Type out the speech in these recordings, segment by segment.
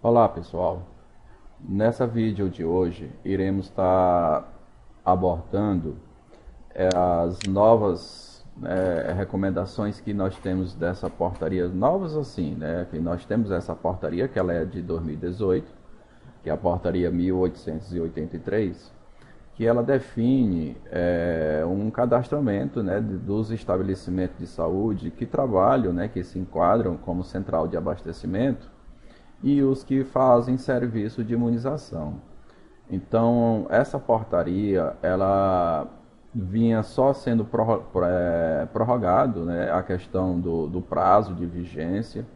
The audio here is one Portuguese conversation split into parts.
Olá pessoal, nessa vídeo de hoje iremos estar abordando as novas recomendações que nós temos dessa portaria, novas assim, né? Que nós temos essa portaria que ela é de 2018, que é a portaria 1883, que ela define um cadastramento, né, dos estabelecimentos de saúde que trabalham, né, que se enquadram como central de abastecimento e os que fazem serviço de imunização. Então, essa portaria, ela vinha só sendo prorrogado, né, a questão do prazo de vigência,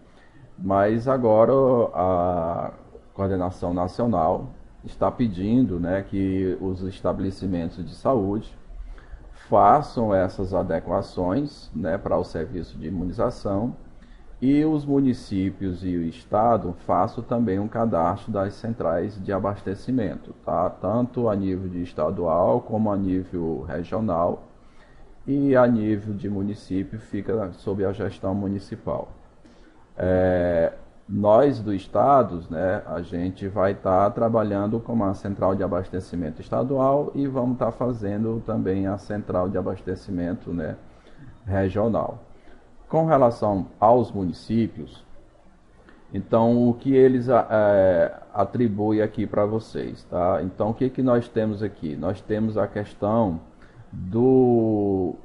mas agora a coordenação nacional está pedindo, né, que os estabelecimentos de saúde façam essas adequações, né, para o serviço de imunização e os municípios e o estado façam também um cadastro das centrais de abastecimento, tá? Tanto a nível de estadual como a nível regional e a nível de município fica sob a gestão municipal. Nós do estado, né, a gente vai estar trabalhando com a central de abastecimento estadual e vamos estar fazendo também a central de abastecimento, né, regional. Com relação aos municípios, então o que eles atribuem aqui para vocês, tá? Então o que que nós temos aqui? Nós temos a questão do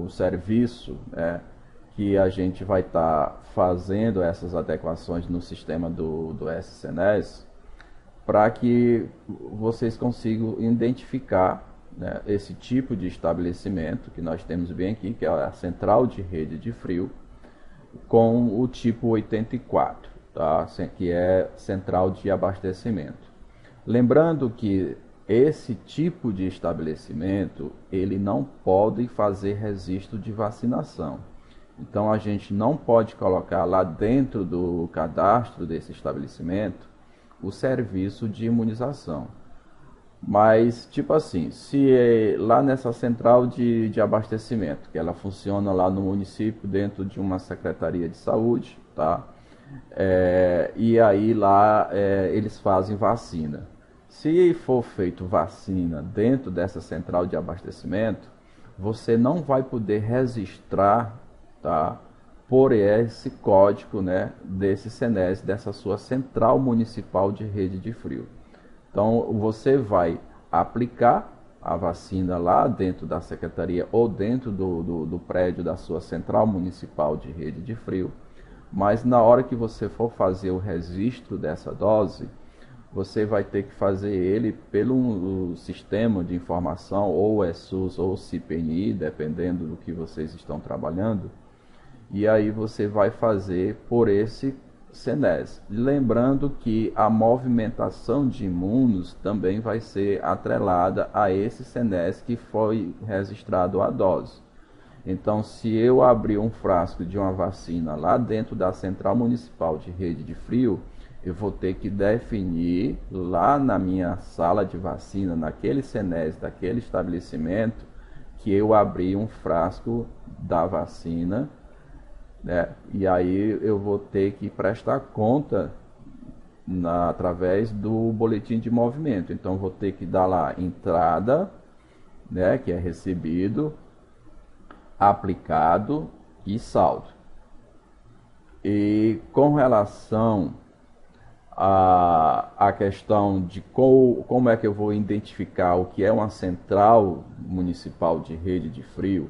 serviço, né, que a gente vai estar fazendo essas adequações no sistema do SCNES para que vocês consigam identificar, né, esse tipo de estabelecimento que nós temos bem aqui, que é a central de rede de frio, com o tipo 84, tá? Que é central de abastecimento. Lembrando que esse tipo de estabelecimento, ele não pode fazer registro de vacinação. Então a gente não pode colocar lá dentro do cadastro desse estabelecimento o serviço de imunização. Mas, tipo assim, se lá nessa central de abastecimento, que ela funciona lá no município, dentro de uma secretaria de saúde, tá? E aí lá eles fazem vacina. Se for feito vacina dentro dessa central de abastecimento, você não vai poder registrar, tá, por esse código, né, desse SCNES, dessa sua central municipal de rede de frio. Então, você vai aplicar a vacina lá dentro da secretaria ou dentro do prédio da sua central municipal de rede de frio, mas na hora que você for fazer o registro dessa dose, você vai ter que fazer ele pelo sistema de informação, ou SUS ou CPNI, dependendo do que vocês estão trabalhando, e aí você vai fazer por esse SCNES. Lembrando que a movimentação de imunos também vai ser atrelada a esse SCNES que foi registrado a dose. Então, se eu abrir um frasco de uma vacina lá dentro da Central Municipal de Rede de Frio, eu vou ter que definir lá na minha sala de vacina, naquele SCNES daquele estabelecimento, que eu abri um frasco da vacina, né? E aí eu vou ter que prestar conta através do boletim de movimento. Então vou ter que dar lá entrada, né, que é recebido, aplicado e saldo. E com relação a questão de como é que eu vou identificar o que é uma central municipal de rede de frio,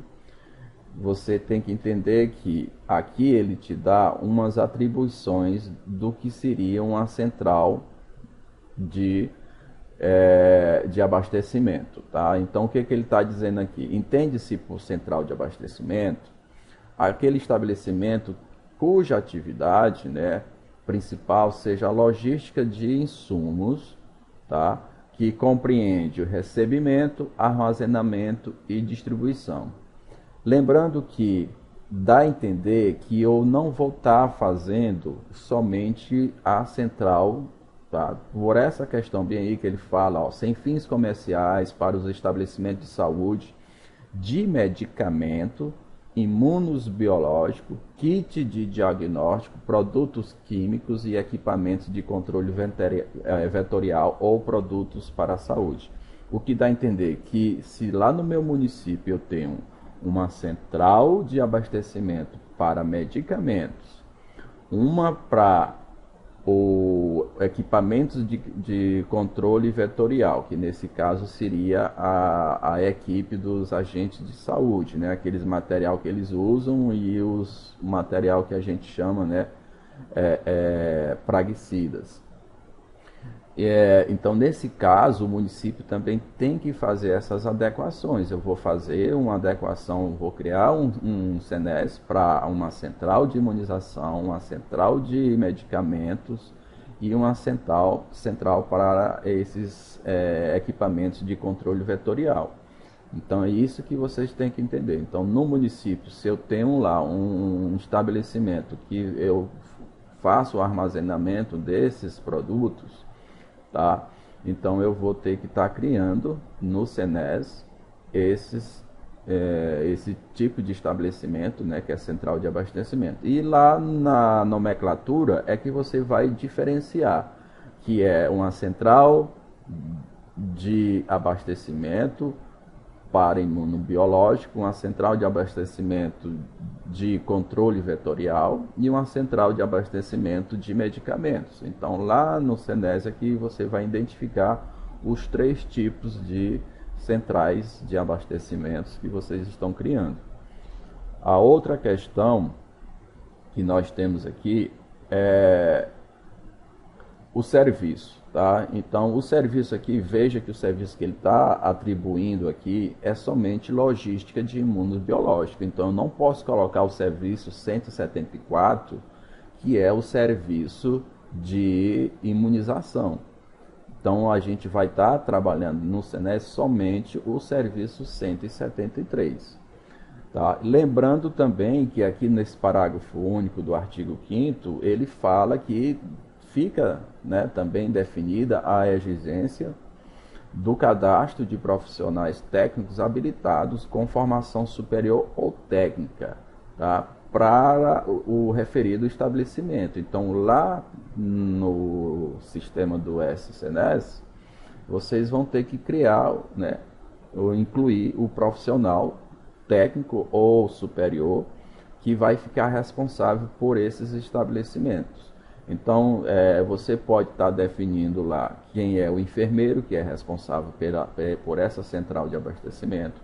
você tem que entender que aqui ele te dá umas atribuições do que seria uma central de, de abastecimento, tá? Então o que, que ele está dizendo aqui? Entende-se por central de abastecimento aquele estabelecimento cuja atividade, né, principal seja a logística de insumos, tá? Que compreende o recebimento, armazenamento e distribuição. Lembrando que dá a entender que eu não vou estar fazendo somente a central, tá? Por essa questão bem aí que ele fala, ó, sem fins comerciais para os estabelecimentos de saúde, de medicamento, imunos biológico, kit de diagnóstico, produtos químicos e equipamentos de controle vetorial ou produtos para a saúde. O que dá a entender que se lá no meu município eu tenho uma central de abastecimento para medicamentos, uma para o equipamentos de controle vetorial, que nesse caso seria a equipe dos agentes de saúde, né? Aqueles material que eles usam e o material que a gente chama, né, praguicidas. Então, nesse caso, o município também tem que fazer essas adequações. Eu vou fazer uma adequação, vou criar um CNES para uma central de imunização, uma central de medicamentos e uma central para esses equipamentos de controle vetorial. Então, é isso que vocês têm que entender. Então, no município, se eu tenho lá um estabelecimento que eu faço o armazenamento desses produtos, tá? Então eu vou ter que estar criando no CNES esse tipo de estabelecimento, né, que é central de abastecimento. E lá na nomenclatura é que você vai diferenciar que é uma central de abastecimento para imunobiológico, uma central de abastecimento de controle vetorial e uma central de abastecimento de medicamentos. Então, lá no CNES aqui você vai identificar os 3 tipos de centrais de abastecimentos que vocês estão criando. A outra questão que nós temos aqui é o serviço, tá? Então, o serviço aqui, veja que o serviço que ele está atribuindo aqui é somente logística de imunobiológico. Então, eu não posso colocar o serviço 174, que é o serviço de imunização. Então, a gente vai estar trabalhando no CNES somente o serviço 173. Tá? Lembrando também que aqui nesse parágrafo único do artigo 5º, ele fala que fica, né, também definida a exigência do cadastro de profissionais técnicos habilitados com formação superior ou técnica, tá, para o referido estabelecimento. Então, lá no sistema do SCNES, vocês vão ter que criar, né, ou incluir o profissional técnico ou superior que vai ficar responsável por esses estabelecimentos. Então, você pode estar definindo lá quem é o enfermeiro, que é responsável por essa central de abastecimento,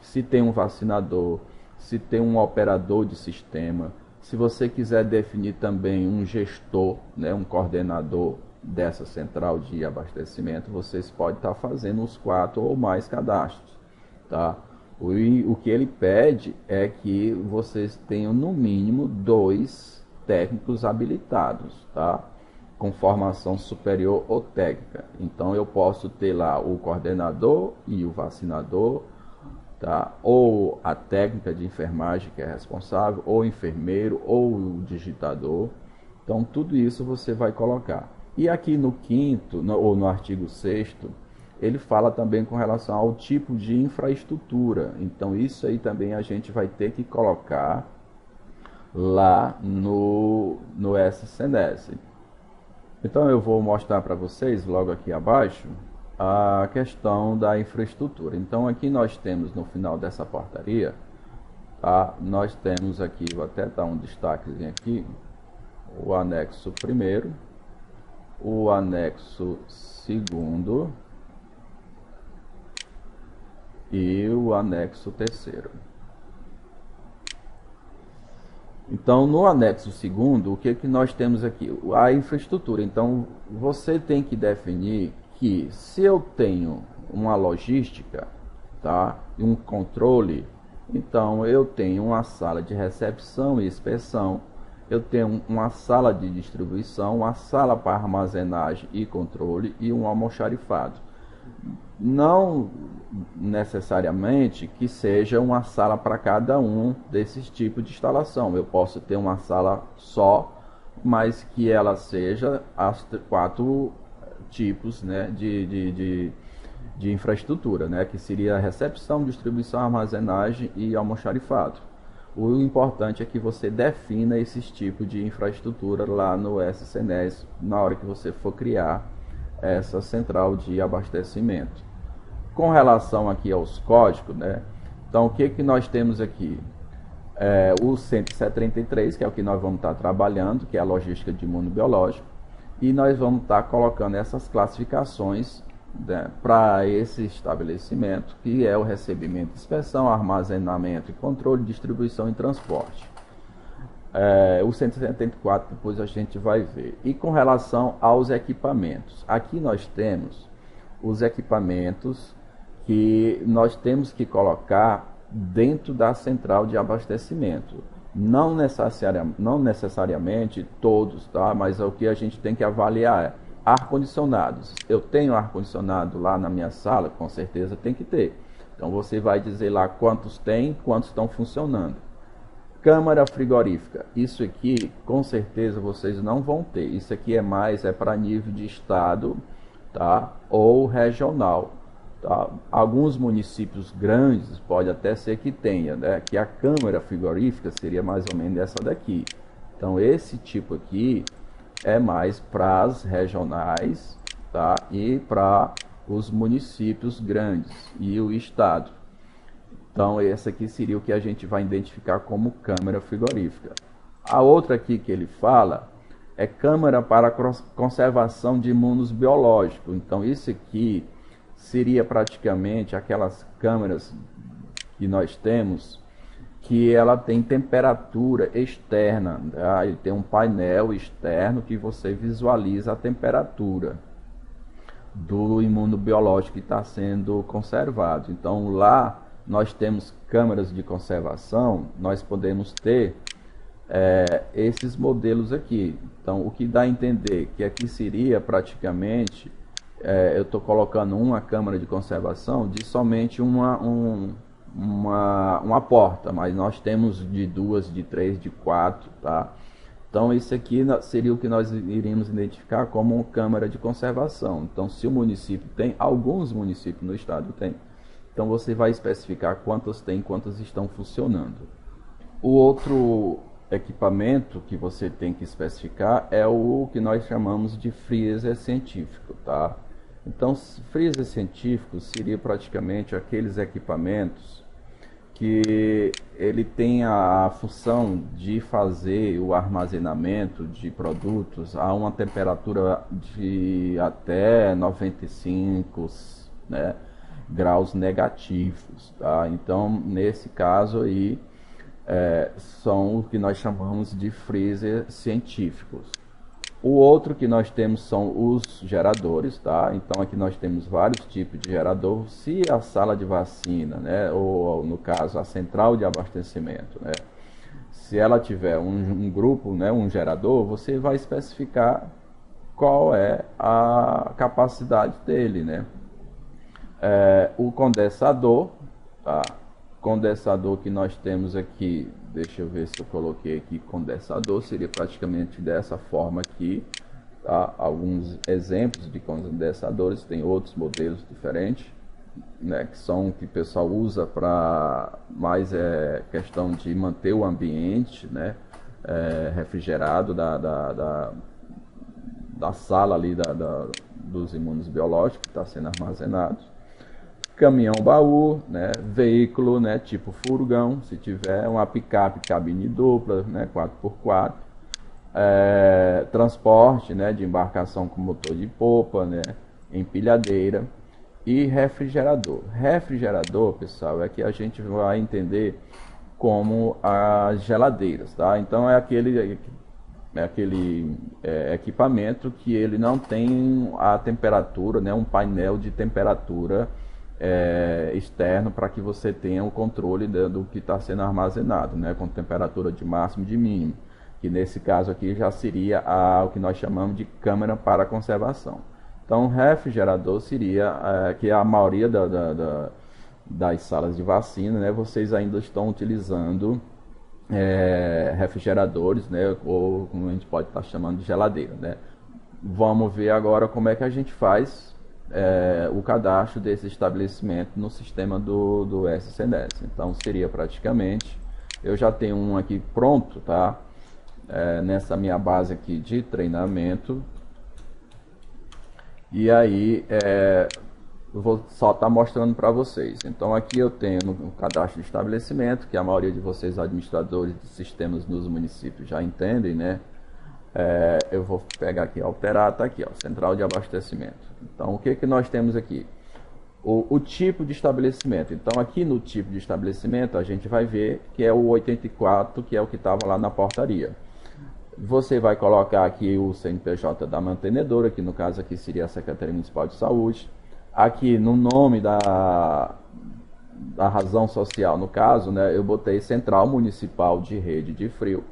se tem um vacinador, se tem um operador de sistema. Se você quiser definir também um gestor, né, um coordenador dessa central de abastecimento, vocês podem estar fazendo os 4 ou mais cadastros, tá? O que ele pede é que vocês tenham no mínimo 2 técnicos habilitados, tá? Com formação superior ou técnica. Então eu posso ter lá o coordenador e o vacinador, tá? Ou a técnica de enfermagem que é responsável, ou o enfermeiro, ou o digitador. Então tudo isso você vai colocar. E aqui no 5º, ou no artigo 6º, ele fala também com relação ao tipo de infraestrutura. Então isso aí também a gente vai ter que colocar lá no SCNES. Então eu vou mostrar para vocês logo aqui abaixo a questão da infraestrutura. Então aqui nós temos no final dessa portaria, tá? Nós temos aqui, vou até dar um destaquezinho aqui, o anexo 1º, o anexo 2º e o anexo 3º. Então, no anexo 2º, o que nós temos aqui? A infraestrutura. Então, você tem que definir que se eu tenho uma logística, tá, e um controle, então eu tenho uma sala de recepção e inspeção, eu tenho uma sala de distribuição, uma sala para armazenagem e controle e um almoxarifado. Não necessariamente que seja uma sala para cada um desses tipos de instalação. Eu posso ter uma sala só, mas que ela seja as 4 tipos, né, de infraestrutura, né, que seria recepção, distribuição, armazenagem e almoxarifado. O importante é que você defina esses tipos de infraestrutura lá no SCNES na hora que você for criar essa central de abastecimento. Com relação aqui aos códigos, né? Então, o que nós temos aqui? O 173, que é o que nós vamos estar trabalhando, que é a logística de imunobiológico, e nós vamos estar colocando essas classificações, né, para esse estabelecimento, que é o recebimento, inspeção, armazenamento e controle, distribuição e transporte. O 174 depois a gente vai ver. E com relação aos equipamentos, aqui nós temos os equipamentos que nós temos que colocar dentro da central de abastecimento. Não necessariamente todos, tá? Mas o que a gente tem que avaliar é ar-condicionados. Eu tenho ar-condicionado lá na minha sala? Com certeza tem que ter. Então você vai dizer lá quantos tem, quantos estão funcionando. Câmara frigorífica. Isso aqui, com certeza, vocês não vão ter. Isso aqui é para nível de estado, tá? Ou regional. Tá? Alguns municípios grandes pode até ser que tenha, né? Que a câmara frigorífica seria mais ou menos essa daqui. Então esse tipo aqui é mais para as regionais, tá? E para os municípios grandes e o estado. Então esse aqui seria o que a gente vai identificar como câmara frigorífica. A outra aqui que ele fala é câmara para conservação de imunos biológicos. Então isso aqui seria praticamente aquelas câmeras que nós temos, que ela tem temperatura externa, tá? Ele tem um painel externo que você visualiza a temperatura do imunobiológico que está sendo conservado. Então lá nós temos câmeras de conservação, nós podemos ter esses modelos aqui. Então o que dá a entender que aqui seria praticamente eu estou colocando uma câmara de conservação de somente uma porta, mas nós temos de 2, de 3, de 4, tá? Então isso aqui seria o que nós iríamos identificar como uma câmara de conservação. Então se o município tem, alguns municípios no estado tem, então você vai especificar quantas tem, quantas estão funcionando. O outro equipamento que você tem que especificar é o que nós chamamos de freezer científico, tá? Então, freezer científico seria praticamente aqueles equipamentos que ele tem a função de fazer o armazenamento de produtos a uma temperatura de até 95, né, graus negativos, tá? Então, nesse caso aí, são o que nós chamamos de freezer científicos. O outro que nós temos são os geradores, tá? Então aqui nós temos vários tipos de gerador. Se a sala de vacina, né, ou no caso a central de abastecimento, né, se ela tiver um grupo, né, um gerador, você vai especificar qual é a capacidade dele, né? O condensador, tá? Condensador que nós temos aqui, deixa eu ver se eu coloquei aqui, condensador seria praticamente dessa forma aqui, tá? Alguns exemplos de condensadores, tem outros modelos diferentes, né, que são que o pessoal usa para mais questão de manter o ambiente, né, refrigerado da sala ali dos imunos biológicos que está sendo armazenado. Caminhão baú, né, veículo, né, tipo furgão, se tiver uma picape cabine dupla, né, 4x4, transporte, né, de embarcação com motor de popa, né, empilhadeira e refrigerador. Refrigerador, pessoal, é que a gente vai entender como as geladeiras, tá? Então é aquele equipamento que ele não tem a temperatura, né, um painel de temperatura externo para que você tenha o controle do que está sendo armazenado, né, com temperatura de máximo e de mínimo, que nesse caso aqui já seria o que nós chamamos de câmara para conservação. Então refrigerador seria que a maioria das salas de vacina, né, vocês ainda estão utilizando refrigeradores, né, ou como a gente pode estar chamando de geladeira, né. Vamos ver agora como é que a gente faz o cadastro desse estabelecimento no sistema do SCNES. Então seria praticamente Eu já tenho um aqui pronto, tá? Nessa minha base aqui de treinamento. E aí, eu vou só estar mostrando para vocês. Então aqui eu tenho no cadastro de estabelecimento, que a maioria de vocês administradores de sistemas nos municípios já entendem, né? Eu vou pegar aqui, alterar, tá aqui, ó, central de abastecimento. Então o que nós temos aqui? O tipo de estabelecimento. Então aqui no tipo de estabelecimento a gente vai ver que é o 84, que é o que estava lá na portaria. Você vai colocar aqui o CNPJ da mantenedora, que no caso aqui seria a Secretaria Municipal de Saúde. Aqui no nome da razão social, no caso, né, eu botei Central Municipal de Rede de Frio,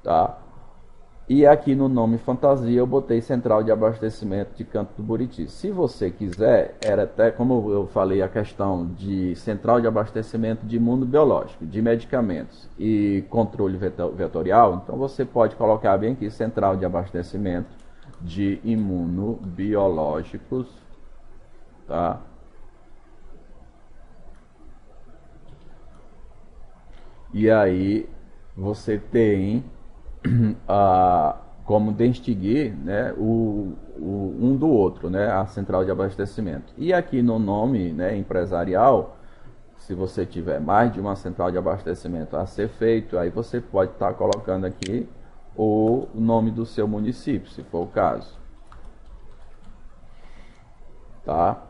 tá? E aqui no nome fantasia eu botei Central de Abastecimento de Canto do Buriti. Se você quiser, era até como eu falei a questão de Central de Abastecimento de Imunobiológico, de medicamentos e controle vetorial, então você pode colocar bem aqui Central de Abastecimento de Imunobiológicos, tá? E aí você tem como distinguir, né, um do outro, né, a central de abastecimento. E aqui no nome, né, empresarial, se você tiver mais de uma central de abastecimento a ser feito, aí você pode estar colocando aqui o nome do seu município, se for o caso. Tá?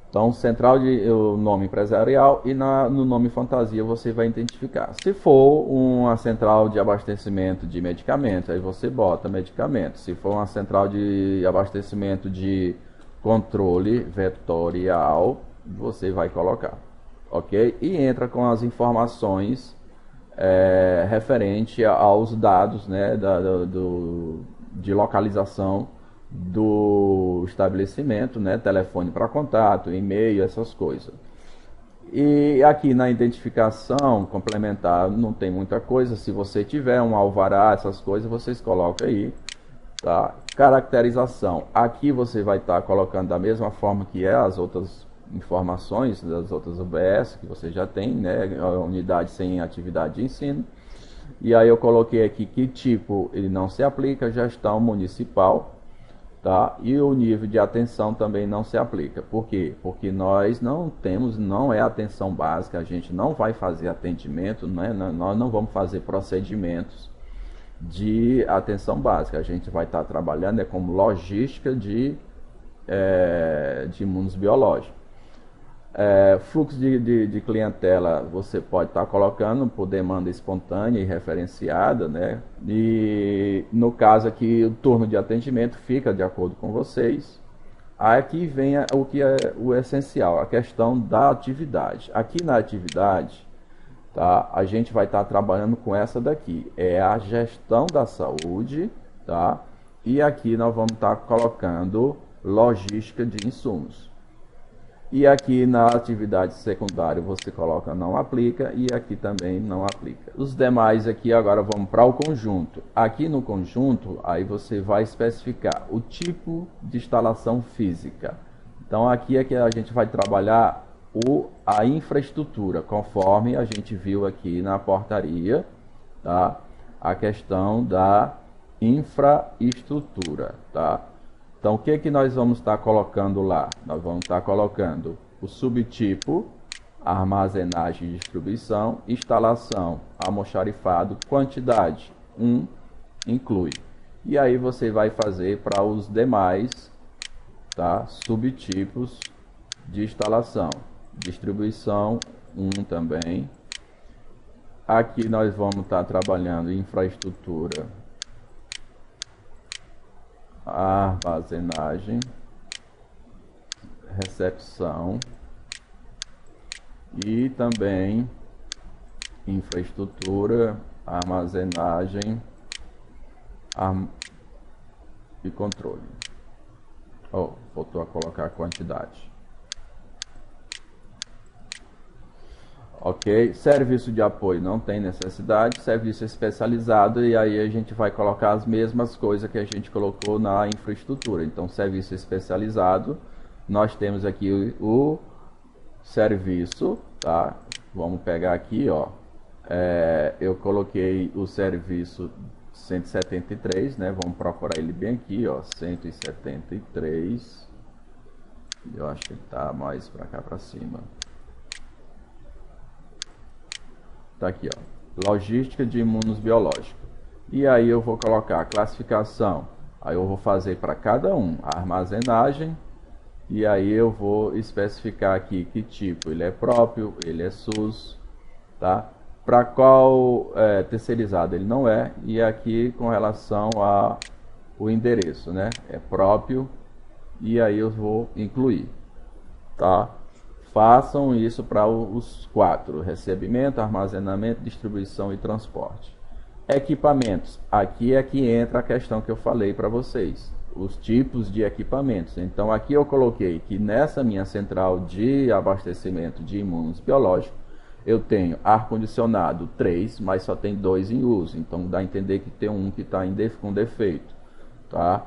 Então, central de o nome empresarial e no nome fantasia você vai identificar. Se for uma central de abastecimento de medicamentos, aí você bota medicamento. Se for uma central de abastecimento de controle vetorial, você vai colocar, ok? E entra com as informações referente aos dados, né, de localização do estabelecimento, né, telefone para contato, e-mail, essas coisas. E aqui na identificação complementar não tem muita coisa. Se você tiver um alvará, essas coisas, vocês colocam aí, tá? Caracterização. Aqui você vai estar colocando da mesma forma que as outras informações das outras UBS que você já tem, né? A unidade sem atividade de ensino. E aí eu coloquei aqui que tipo ele não se aplica, gestão municipal. Tá? E o nível de atenção também não se aplica. Por quê? Porque nós não é atenção básica, a gente não vai fazer atendimento, né? Nós não vamos fazer procedimentos de atenção básica. A gente vai estar trabalhando como logística de imunos biológicos. Fluxo de clientela você pode estar colocando por demanda espontânea e referenciada, né? E no caso aqui o turno de atendimento fica de acordo com vocês. Aqui vem o que é o essencial, a questão da atividade. Aqui na atividade, tá? A gente vai estar trabalhando com essa daqui, é a gestão da saúde, tá? E aqui nós vamos estar colocando logística de insumos. E aqui na atividade secundária você coloca não aplica e aqui também não aplica. Os demais aqui agora vamos para o conjunto. Aqui no conjunto, aí você vai especificar o tipo de instalação física. Então aqui é que a gente vai trabalhar a infraestrutura, conforme a gente viu aqui na portaria, tá? A questão da infraestrutura, tá? Então, o que que nós vamos estar colocando lá? Nós vamos estar colocando o subtipo, armazenagem e distribuição, instalação, almoxarifado, quantidade, inclui. E aí você vai fazer para os demais, tá? Subtipos de instalação, distribuição, também. Aqui nós vamos estar trabalhando infraestrutura, armazenagem, recepção e também infraestrutura, armazenagem e controle. Voltou a colocar a quantidade. Ok, serviço de apoio não tem necessidade, serviço especializado, e aí a gente vai colocar as mesmas coisas que a gente colocou na infraestrutura. Então, serviço especializado, nós temos aqui o serviço, tá? Vamos pegar aqui, ó, eu coloquei o serviço 173, né? Vamos procurar ele bem aqui, ó, 173. Eu acho que ele tá mais para cá para cima. Tá aqui, ó, logística de imunobiológicos. E aí eu vou colocar a classificação. Aí eu vou fazer para cada um a armazenagem. E aí eu vou especificar aqui que tipo ele é próprio, ele é SUS, tá? Para qual terceirizado ele não é. E aqui com relação ao endereço, né? É próprio. E aí eu vou incluir, tá? Façam isso para os 4: recebimento, armazenamento, distribuição e transporte. Equipamentos. Aqui é que entra a questão que eu falei para vocês, os tipos de equipamentos. Então aqui eu coloquei que nessa minha central de abastecimento de imunobiológicos eu tenho ar-condicionado 3, mas só tem 2 em uso. Então dá a entender que tem um que está com defeito, tá?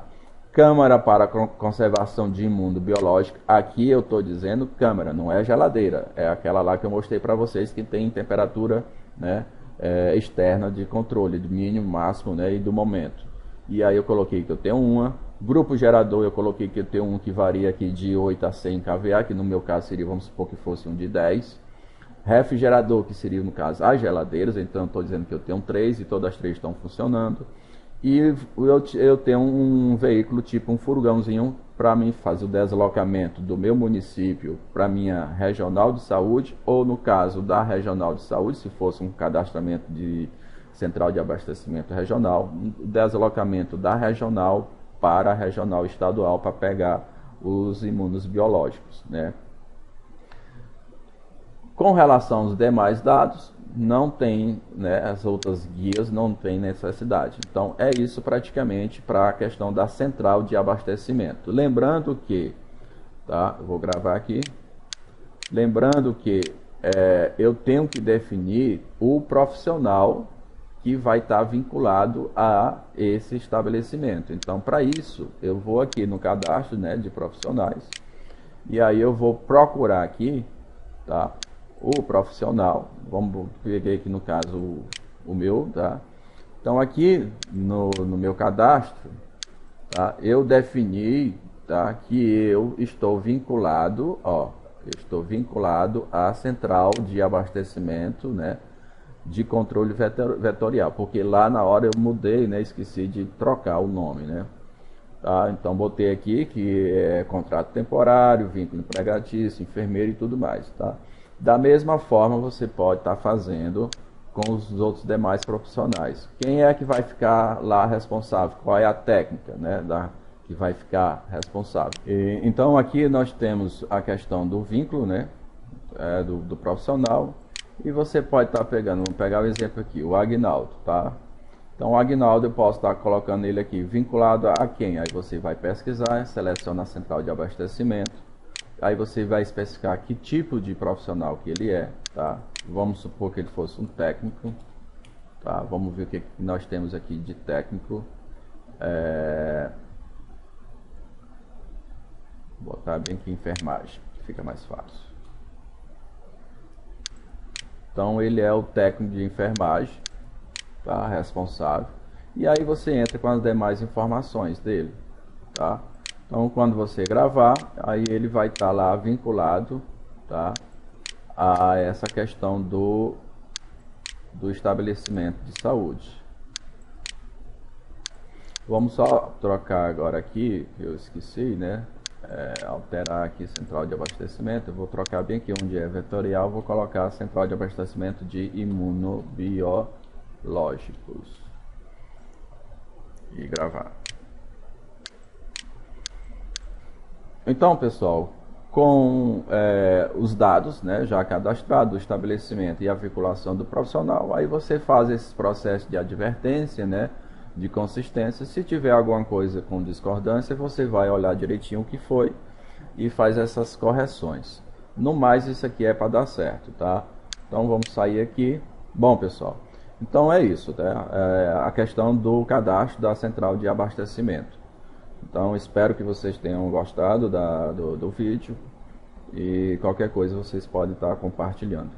Câmara para conservação de imunobiológico. Aqui eu estou dizendo câmara, não é geladeira. É aquela lá que eu mostrei para vocês que tem temperatura, né, externa de controle, do mínimo, máximo, né, e do momento. E aí eu coloquei que eu tenho uma. Grupo gerador eu coloquei que eu tenho um que varia aqui de 8 a 100 kVA, que no meu caso seria, vamos supor que fosse um de 10. Refrigerador, que seria no caso as geladeiras, então estou dizendo que eu tenho 3 e todas as 3 estão funcionando. E eu tenho um veículo tipo um furgãozinho para mim fazer o deslocamento do meu município para minha regional de saúde, ou no caso da regional de saúde, se fosse um cadastramento de central de abastecimento regional, o deslocamento da regional para a regional estadual para pegar os imunobiológicos, né? Com relação aos demais dados, não tem, né, as outras guias não tem necessidade. Então é isso praticamente para a questão da central de abastecimento. Lembrando que, tá, eu vou gravar aqui, lembrando que eu tenho que definir o profissional que vai estar vinculado a esse estabelecimento. Então para isso eu vou aqui no cadastro, né, de profissionais, e aí eu vou procurar aqui, tá, o profissional. Vamos pegar aqui no caso o meu, tá? Então aqui no meu cadastro, tá, eu defini, tá, que eu estou vinculado, ó, eu estou vinculado à central de abastecimento, né, de controle vetorial, porque lá na hora eu mudei, né, esqueci de trocar o nome, né? Tá? Então botei aqui que é contrato temporário, vínculo empregatício, enfermeiro e tudo mais, tá? Da mesma forma você pode estar fazendo com os outros demais profissionais. Quem é que vai ficar lá responsável? Qual é a técnica, né, que vai ficar responsável? Então aqui nós temos a questão do vínculo, né, do profissional, e você pode estar pegando, vamos pegar o exemplo aqui, o Agnaldo, tá? Então o Agnaldo eu posso estar colocando ele aqui vinculado a quem? Aí você vai pesquisar, seleciona a central de abastecimento. Aí você vai especificar que tipo de profissional que ele é, tá? Vamos supor que ele fosse um técnico, tá? Vamos ver o que nós temos aqui de técnico. Vou botar bem aqui enfermagem, que fica mais fácil. Então ele é o técnico de enfermagem, tá? Responsável. E aí você entra com as demais informações dele, tá? Então, quando você gravar, aí ele vai estar lá vinculado, tá, a essa questão do estabelecimento de saúde. Vamos só trocar agora aqui, que eu esqueci, né? Alterar aqui central de abastecimento. Eu vou trocar bem aqui onde é vetorial, vou colocar a central de abastecimento de imunobiológicos. E gravar. Então, pessoal, com os dados, né, já cadastrados do estabelecimento e a vinculação do profissional, aí você faz esse processo de advertência, né, de consistência. Se tiver alguma coisa com discordância, você vai olhar direitinho o que foi e faz essas correções. No mais, isso aqui é para dar certo, tá? Então, vamos sair aqui. Bom, pessoal, então é isso, tá? A questão do cadastro da central de abastecimento. Então espero que vocês tenham gostado do vídeo, e qualquer coisa vocês podem estar compartilhando.